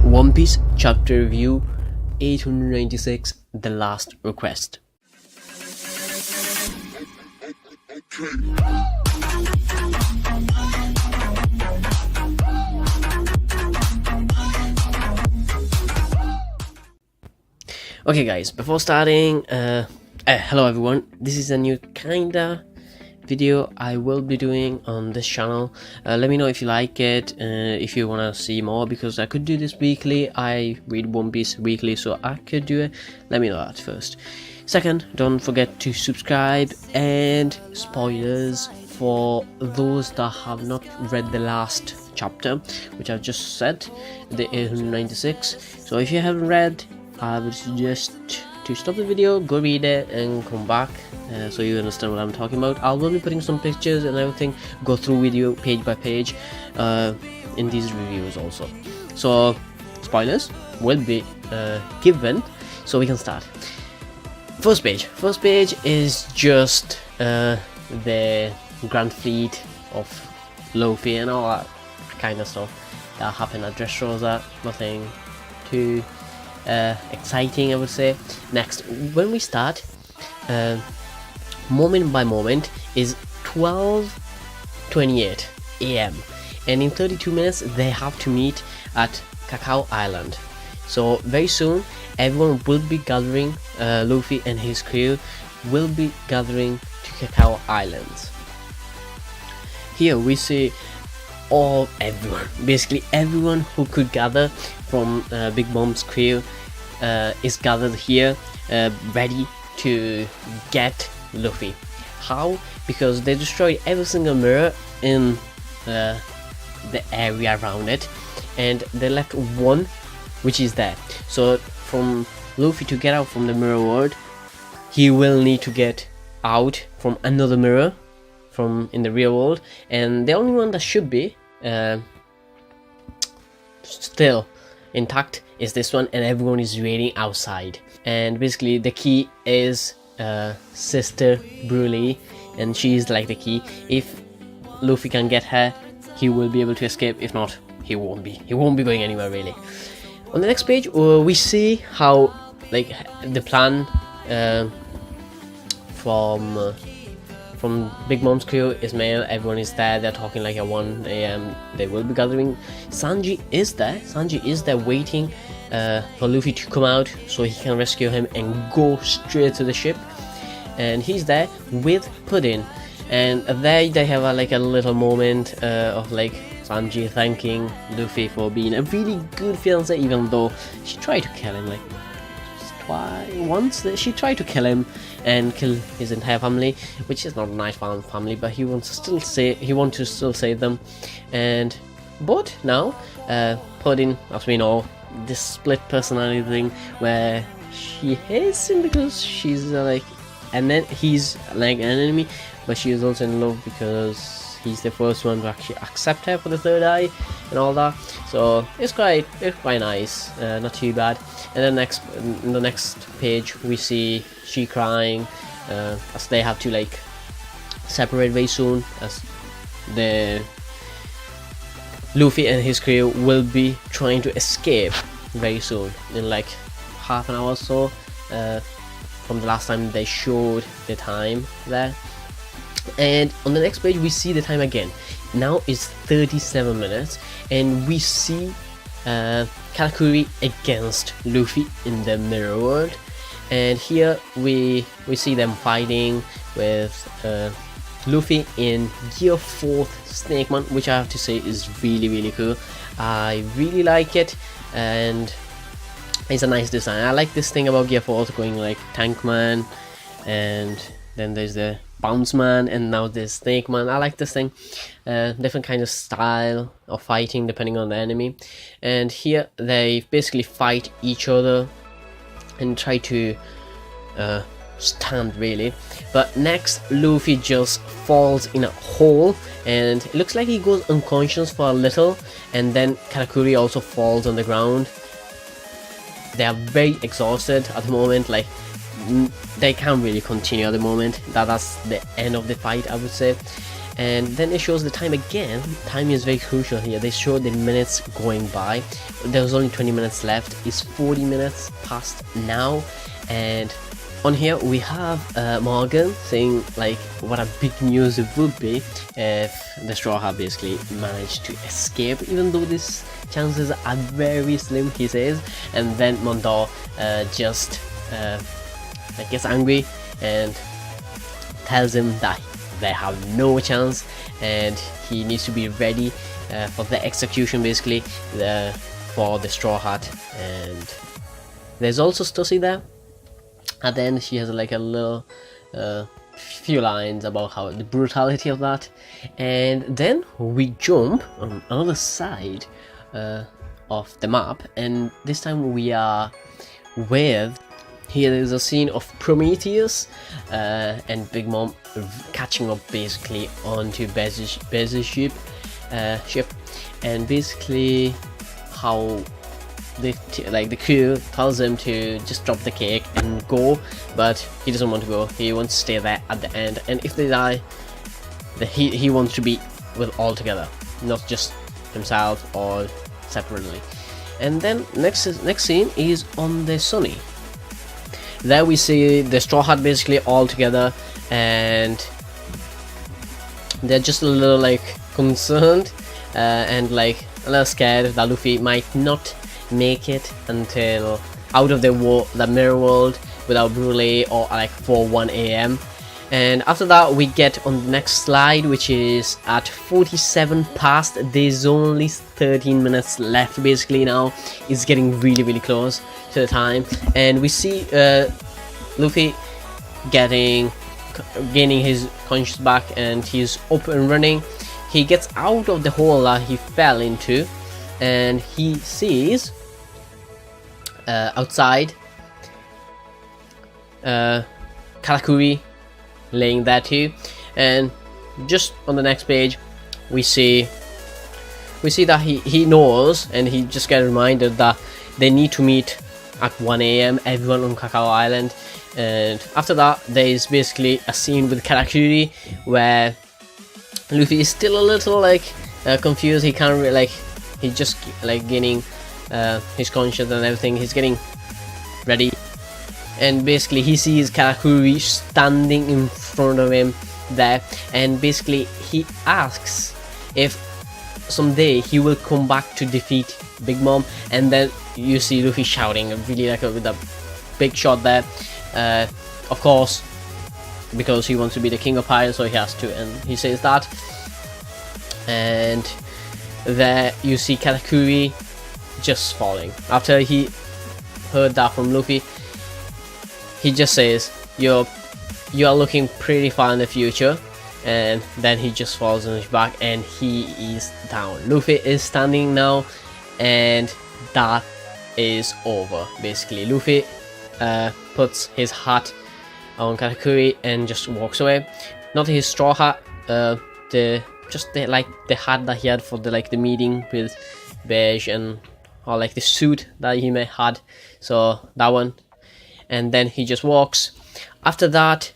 One Piece Chapter Review 896 The Last Request. Okay guys, before starting, hello everyone, this is a new kinda video I will be doing on this channel. Let me know if you like it, if you want to see more, because I could do this weekly. I read One Piece weekly, so I could do it. Let me know that first. Second, don't forget to subscribe, and spoilers for those that have not read the last chapter, which I've just said, the 896. So if you haven't read, I would suggest to stop the video, go read it, and come back so you understand what I'm talking about. I will be putting some pictures and everything, go through with you page by page in these reviews also. So spoilers will be given, so we can start. First page is just the Grand Fleet of Luffy and all that kind of stuff that happened at Dressrosa. Nothing too exciting, I would say. Next, when we start, moment by moment is 12:28 AM, and in 32 minutes they have to meet at Cacao Island. So very soon everyone will be gathering, Luffy and his crew will be gathering to Cacao Islands. Here we see basically everyone who could gather from Big Mom's crew is gathered here, ready to get Luffy. How? Because they destroyed every single mirror in the area around it, and they left one, which is there. So from Luffy to get out from the mirror world, he will need to get out from another mirror from in the real world, and the only one that should be still intact is this one, and everyone is waiting outside. And basically the key is Sister Broly, and she's like the key. If Luffy can get her, he will be able to escape. If not, he won't be going anywhere really. On the next page, we see how like the plan from Big Mom's crew is male. Everyone is there. They're talking like at 1 AM. They will be gathering. Sanji is there waiting for Luffy to come out so he can rescue him and go straight to the ship. And he's there with Puddin. And there they have like a little moment of like Sanji thanking Luffy for being a really good fiance, even though she tried to kill him like once. She tried to kill him and kill his entire family, which is not a nice family, but he wants to still save them. And but now Puddin, as we know, this split personality thing where she hates him because she's like, and then he's like an enemy, but she is also in love because he's the first one to actually accept her for the third eye and all that. So it's quite nice, not too bad. And then in the next page we see she crying as they have to like separate very soon, as the Luffy and his crew will be trying to escape very soon, in like half an hour or so from the last time they showed the time there. And on the next page we see the time again. Now it's 37 minutes, and we see Katakuri against Luffy in the mirror world. And here we see them fighting with Luffy in Gear 4th Snake Man, which I have to say is really cool. I really like it, and it's a nice design. I like this thing about Gear 4th going like Tank Man, and then there's the Bounce Man, and now this Snake Man. I like this thing. Different kind of style of fighting depending on the enemy. And here they basically fight each other and try to stand really. But next Luffy just falls in a hole, and it looks like he goes unconscious for a little, and then Katakuri also falls on the ground. They are very exhausted at the moment, like they can't really continue at the moment. That's the end of the fight, I would say. and then it shows the time again. Time is very crucial here. They show the minutes going by. There was only 20 minutes left. It's 40 minutes past now, and on here we have Morgan saying like what a big news it would be if the Straw Hat basically managed to escape, even though this chances are very slim, he says. And then Mondor just gets angry and tells him that they have no chance and he needs to be ready for the execution basically for the Straw Hat. And there's also Stussy there. At the end she has like a little few lines about how the brutality of that, and then we jump on another side of the map, and this time we are with, here is a scene of Prometheus and Big Mom catching up basically onto Bez's ship, and basically how the crew tells him to just drop the cake and go, but he doesn't want to go. He wants to stay there at the end, and if they die, he wants to be with all together, not just himself or separately. And then next scene is on the Sunny. There we see the Straw Hat basically all together, and they're just a little like concerned and like a little scared that Luffy might not make it until out of the mirror world without Brule or like 1 AM. And after that we get on the next slide, which is at 47 past. There's only 13 minutes left basically. Now it's getting really close to the time, and we see Luffy gaining his conscience back, and he's up and running. He gets out of the hole that he fell into, and he sees outside Katakuri laying there too. And just on the next page we see that he knows, and he just get reminded that they need to meet at 1 AM, everyone on Cacao Island. And after that there is basically a scene with Katakuri where Luffy is still a little like confused. He can't really he just like gaining his conscience and everything. He's getting ready, and basically he sees Katakuri standing in front of him there, and basically he asks if someday he will come back to defeat Big Mom. And then you see Luffy shouting really like with a big shot there, of course because he wants to be the king of pirates, so he has to, and he says that. And there you see Katakuri just falling. After he heard that from Luffy, he just says, you are looking pretty far in the future, and then he just falls on his back and he is down. Luffy is standing now, and that is over basically. Luffy puts his hat on Katakuri and just walks away. Not his straw hat, the hat that he had for the meeting with Beige, and or like the suit that he may had, so that one. And then he just walks. After that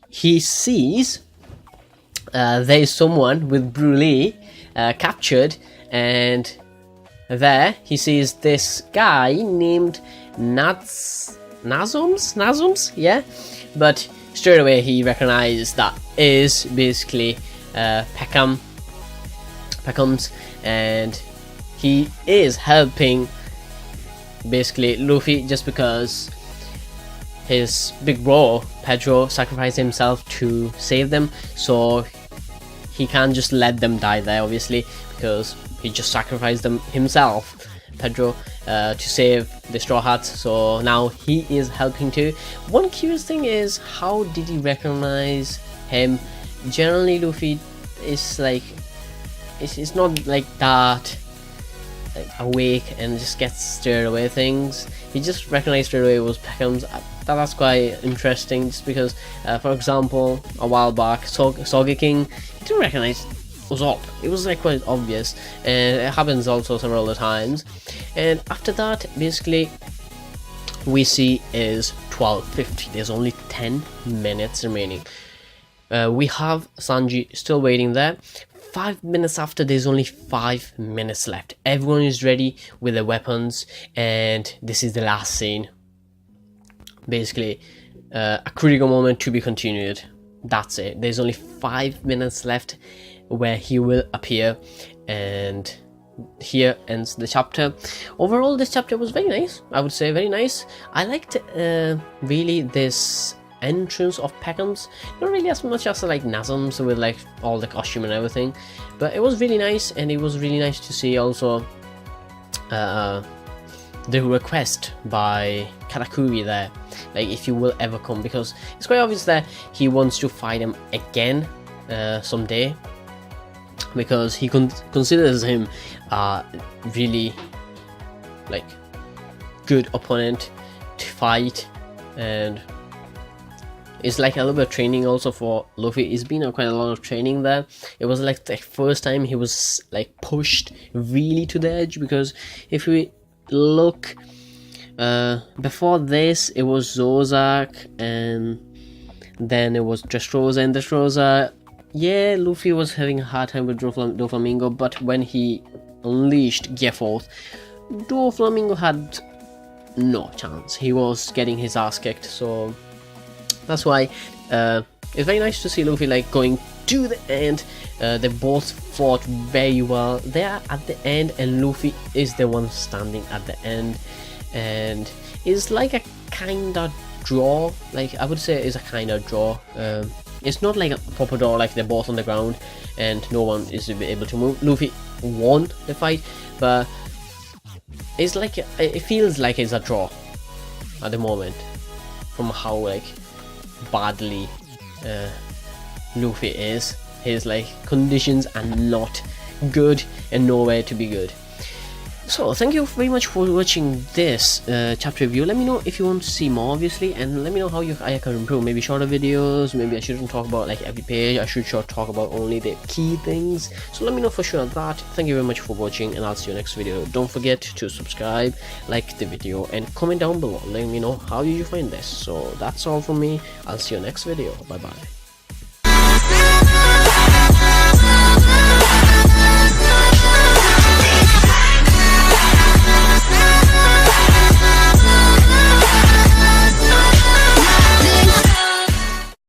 he sees there is someone with Brule captured, and there he sees this guy named Nazums, yeah, but straight away he recognizes that is basically Peckham's, and he is helping basically Luffy just because his big bro Pedro sacrificed himself to save them, so he can't just let them die there obviously, because he just sacrificed them himself, Pedro, to save the Straw Hats. So now he is helping too. One curious thing is, how did he recognize him? Generally Luffy is like, it's not like that awake and just gets stirred away things. He just recognized straight away it was Peckham's. That's quite interesting, just because for example a while back Sogeking, he didn't recognize Usopp. It was like quite obvious, and it happens also several other times. And after that basically we see is 12:50. There's only 10 minutes remaining. We have Sanji still waiting there. 5 minutes after, there's only 5 minutes left. Everyone is ready with their weapons, and this is the last scene. Basically, a critical moment to be continued. That's it. There's only 5 minutes left where he will appear, and here ends the chapter. Overall, this chapter was very nice. I would say very nice. I liked really this entrance of Peckham's, not really as much as like Nazem's with like all the costume and everything, but it was really nice. And it was really nice to see also the request by Katakuri there, like if you will ever come, because it's quite obvious that he wants to fight him again someday, because he considers him really like good opponent to fight, and it's like a little bit of training also for Luffy. It's been quite a lot of training there. It was like the first time he was like pushed really to the edge, because if we look before this, it was Zozak, and then it was Dressrosa, and Dressrosa, yeah, Luffy was having a hard time with Doflamingo, but when he unleashed Gear Force, Doflamingo had no chance. He was getting his ass kicked, so that's why it's very nice to see Luffy like going to the end. They both fought very well. They are at the end, and Luffy is the one standing at the end, and it's like a kind of draw. Like I would say it's a kind of draw. It's not like a proper draw, like they're both on the ground and no one is able to move. Luffy won the fight, but it's like it feels like it's a draw at the moment, from how like badly Luffy is. His like conditions are not good and nowhere to be good. So thank you very much for watching this chapter review. Let me know if you want to see more, obviously, and let me know how I can improve. Maybe shorter videos, maybe I shouldn't talk about like every page. I should talk about only the key things. So let me know for sure that. Thank you very much for watching, and I'll see you next video. Don't forget to subscribe, like the video, and comment down below. Let me know how did you find this. So that's all from me. I'll see you next video. Bye bye.